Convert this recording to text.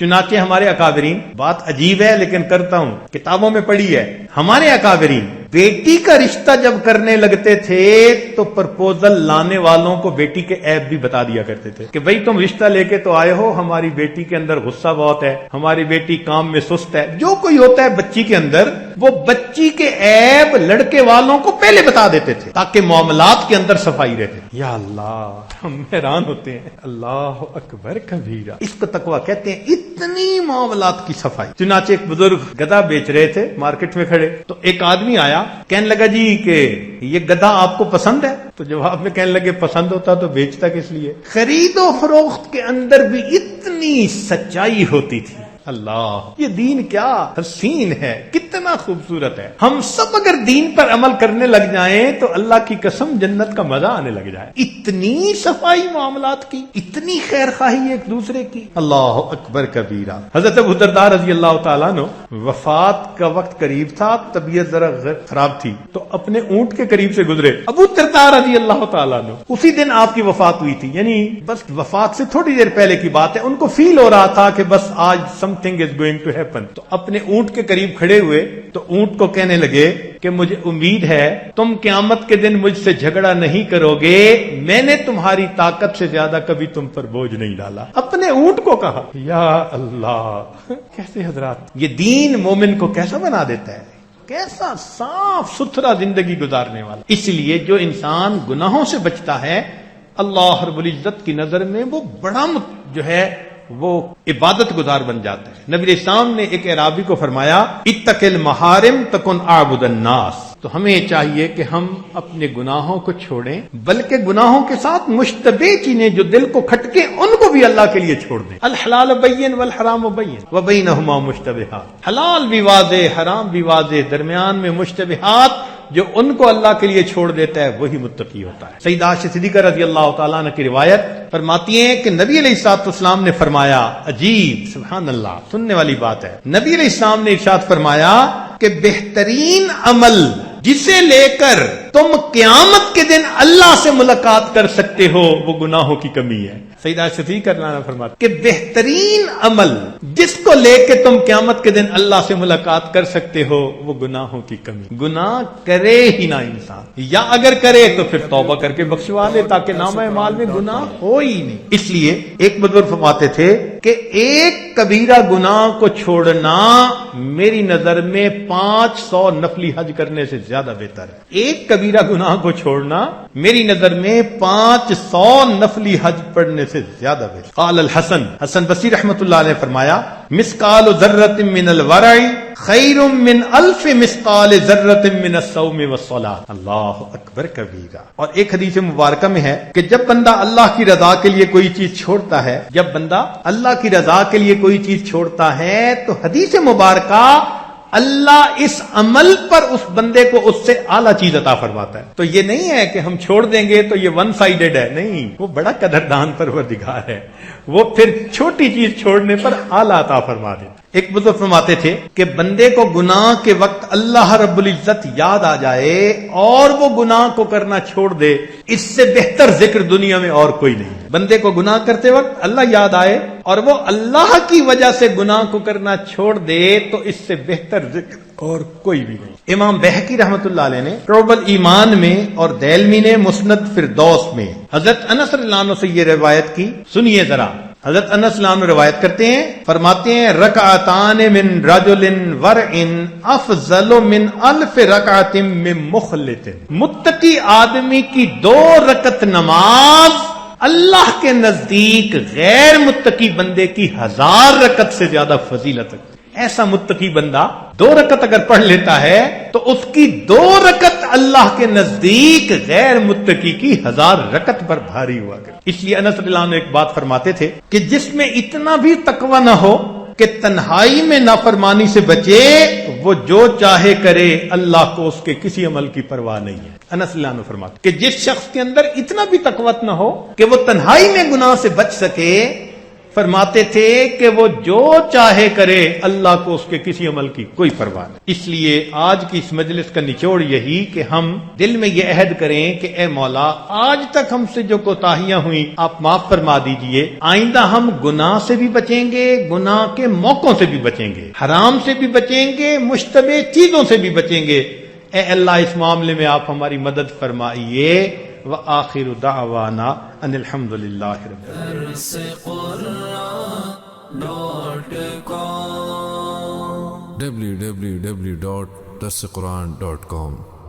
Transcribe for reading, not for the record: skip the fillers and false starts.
چنانچہ ہمارے اکابرین، بات عجیب ہے لیکن کرتا ہوں، کتابوں میں پڑھی ہے، ہمارے اکابرین بیٹی کا رشتہ جب کرنے لگتے تھے تو پرپوزل لانے والوں کو بیٹی کے عیب بھی بتا دیا کرتے تھے کہ بھئی تم رشتہ لے کے تو آئے ہو، ہماری بیٹی کے اندر غصہ بہت ہے، ہماری بیٹی کام میں سست ہے، جو کوئی ہوتا ہے بچی کے اندر، وہ بچی کے عیب لڑکے والوں کو پہلے بتا دیتے تھے تاکہ معاملات کے اندر صفائی رہے۔ یا اللہ، ہم حیران ہوتے ہیں، اللہ اکبر کبیرہ، اس کو تقویٰ کہتے ہیں، اتنی معاملات کی صفائی۔ چنانچہ ایک بزرگ گدھا بیچ رہے تھے مارکیٹ میں کھڑے، تو ایک آدمی آیا، کہنے لگا جی کہ یہ گدھا آپ کو پسند ہے؟ تو جواب میں کہنے لگے پسند ہوتا تو بیچتا کس لیے؟ خرید و فروخت کے اندر بھی اتنی سچائی ہوتی تھی۔ اللہ، یہ دین کیا حسین ہے، کتنا خوبصورت ہے۔ ہم سب اگر دین پر عمل کرنے لگ جائیں تو اللہ کی قسم جنت کا مزہ آنے لگ جائے۔ اتنی صفائی معاملات کی، اتنی خیر خواہی ایک دوسرے کی، اللہ اکبر کبیرہ۔ حضرت ابو درداء رضی اللہ تعالیٰ عنہ، وفات کا وقت قریب تھا، طبیعت ذرا خراب تھی، تو اپنے اونٹ کے قریب سے گزرے ابو درداء رضی اللہ تعالیٰ عنہ، اسی دن آپ کی وفات ہوئی تھی، یعنی بس وفات سے تھوڑی دیر پہلے کی بات ہے۔ ان کو فیل ہو رہا تھا کہ بس آج something is going to happen، تو اپنے اونٹ کے قریب کھڑے ہوئے تو اونٹ کو کہنے لگے کہ مجھے امید ہے تم قیامت کے دن مجھ سے جھگڑا نہیں کرو گے، میں نے تمہاری طاقت سے زیادہ کبھی تم پر بوجھ نہیں ڈالا۔ اپنے اونٹ کو کہا، یا اللہ، کیسے حضرات یہ دین مومن کو کیسا بنا دیتا ہے، کیسا صاف ستھرا زندگی گزارنے والا۔ اس لیے جو انسان گناہوں سے بچتا ہے، اللہ رب العزت کی نظر میں وہ بڑا جو ہے وہ عبادت گزار بن جاتا ہے۔ نبی اسلام نے ایک اعرابی کو فرمایا، اتق المحارم تکن اعبد الناس۔ تو ہمیں چاہیے کہ ہم اپنے گناہوں کو چھوڑیں، بلکہ گناہوں کے ساتھ مشتبہ چیزیں جو دل کو کھٹکیں ان کو بھی اللہ کے لیے چھوڑ دیں۔ الحلال بین والحرام بین وبینہما مشتبہات، حلال بھی واضح، حرام بھی واضح، درمیان میں مشتبہات، جو ان کو اللہ کے لیے چھوڑ دیتا ہے وہی متقی ہوتا ہے۔ سیدہ عائشہ صدیقہ رضی اللہ تعالیٰ عنہ کی روایت فرماتی ہیں کہ نبی علیہ الصلوۃ والسلام نے فرمایا، عجیب، سبحان اللہ، سننے والی بات ہے، نبی علیہ السلام نے ارشاد فرمایا کہ بہترین عمل جسے لے کر تم قیامت کے دن اللہ سے ملاقات کر سکتے ہو وہ گناہوں کی کمی ہے۔ سیدہ صدیقہ رضی اللہ عنہا فرماتے کہ بہترین عمل جس کو لے کے تم قیامت کے دن اللہ سے ملاقات کر سکتے ہو وہ گناہوں کی کمی۔ گناہ کرے ہی نہ انسان، یا اگر کرے تو پھر توبہ کر کے بخشوا لے تاکہ نامہ اعمال میں گناہ ہو ہی نہیں۔ اس لیے ایک بزرگ فرماتے تھے کہ ایک کبیرہ گناہ کو چھوڑنا میری نظر میں 500 نفلی حج کرنے سے زیادہ بہتر ہے۔ ایک کبیرہ گناہ کو چھوڑنا میری نظر میں 500 نفلی حج پڑھنے سے زیادہ بہتر۔ قال الحسن، حسن بصری رحمۃ اللہ علیہ فرمایا، مثقال ذرۃ من الورع خیر من الف مثقال ذرۃ من الصوم والصلاۃ۔ اللہ اکبر کبیرہ۔ اور ایک حدیث مبارکہ میں ہے کہ جب بندہ اللہ کی رضا کے لیے کوئی چیز چھوڑتا ہے، جب بندہ اللہ کی رضا کے لیے کوئی چیز چھوڑتا ہے تو حدیث مبارکہ اللہ اس عمل پر اس بندے کو اس سے اعلیٰ چیز عطا فرماتا ہے۔ تو یہ نہیں ہے کہ ہم چھوڑ دیں گے تو یہ ون سائیڈڈ ہے، نہیں، وہ بڑا قدردان پروردگار ہے، وہ پھر چھوٹی چیز چھوڑنے پر اعلیٰ عطا فرما دے۔ ایک بزرگ فرماتے تھے کہ بندے کو گناہ کے وقت اللہ رب العزت یاد آ جائے اور وہ گناہ کو کرنا چھوڑ دے، اس سے بہتر ذکر دنیا میں اور کوئی نہیں۔ بندے کو گناہ کرتے وقت اللہ یاد آئے اور وہ اللہ کی وجہ سے گناہ کو کرنا چھوڑ دے تو اس سے بہتر ذکر اور کوئی بھی نہیں۔ امام بہقی رحمۃ اللہ علیہ نے شعب الایمان میں اور دہلمی نے مسند فردوس میں حضرت انس رضی اللہ عنہ سے یہ روایت کی، سنیے ذرا۔ حضرت انس رضی اللہ عنہ روایت کرتے ہیں، فرماتے ہیں، رکعتان من رجل ورع افضل من الف رکعت من مخلط۔ متقی آدمی کی 2 رکعت نماز اللہ کے نزدیک غیر متقی بندے کی 1000 رکعت سے زیادہ فضیلت ہے۔ ایسا متقی بندہ 2 رکعت اگر پڑھ لیتا ہے تو اس کی 2 رکعت اللہ کے نزدیک غیر متقی کی 1000 رکعت پر بھاری ہوا کرے۔ اس لیے انس رضی اللہ عنہ ایک بات فرماتے تھے کہ جس میں اتنا بھی تقوی نہ ہو کہ تنہائی میں نافرمانی سے بچے، وہ جو چاہے کرے، اللہ کو اس کے کسی عمل کی پرواہ نہیں ہے۔ انس رضی اللہ عنہ فرماتے کہ جس شخص کے اندر اتنا بھی تقوی نہ ہو کہ وہ تنہائی میں گناہ سے بچ سکے، فرماتے تھے کہ وہ جو چاہے کرے، اللہ کو اس کے کسی عمل کی کوئی پرواہ نہیں۔ اس لیے آج کی اس مجلس کا نچوڑ یہی کہ ہم دل میں یہ عہد کریں کہ اے مولا، آج تک ہم سے جو کوتاہیاں ہوئیں آپ معاف فرما دیجئے، آئندہ ہم گناہ سے بھی بچیں گے، گناہ کے موقعوں سے بھی بچیں گے، حرام سے بھی بچیں گے، مشتبہ چیزوں سے بھی بچیں گے۔ اے اللہ اس معاملے میں آپ ہماری مدد فرمائیے۔ وآخر دعوانا ان الحمدللہ رب www.darsequran.com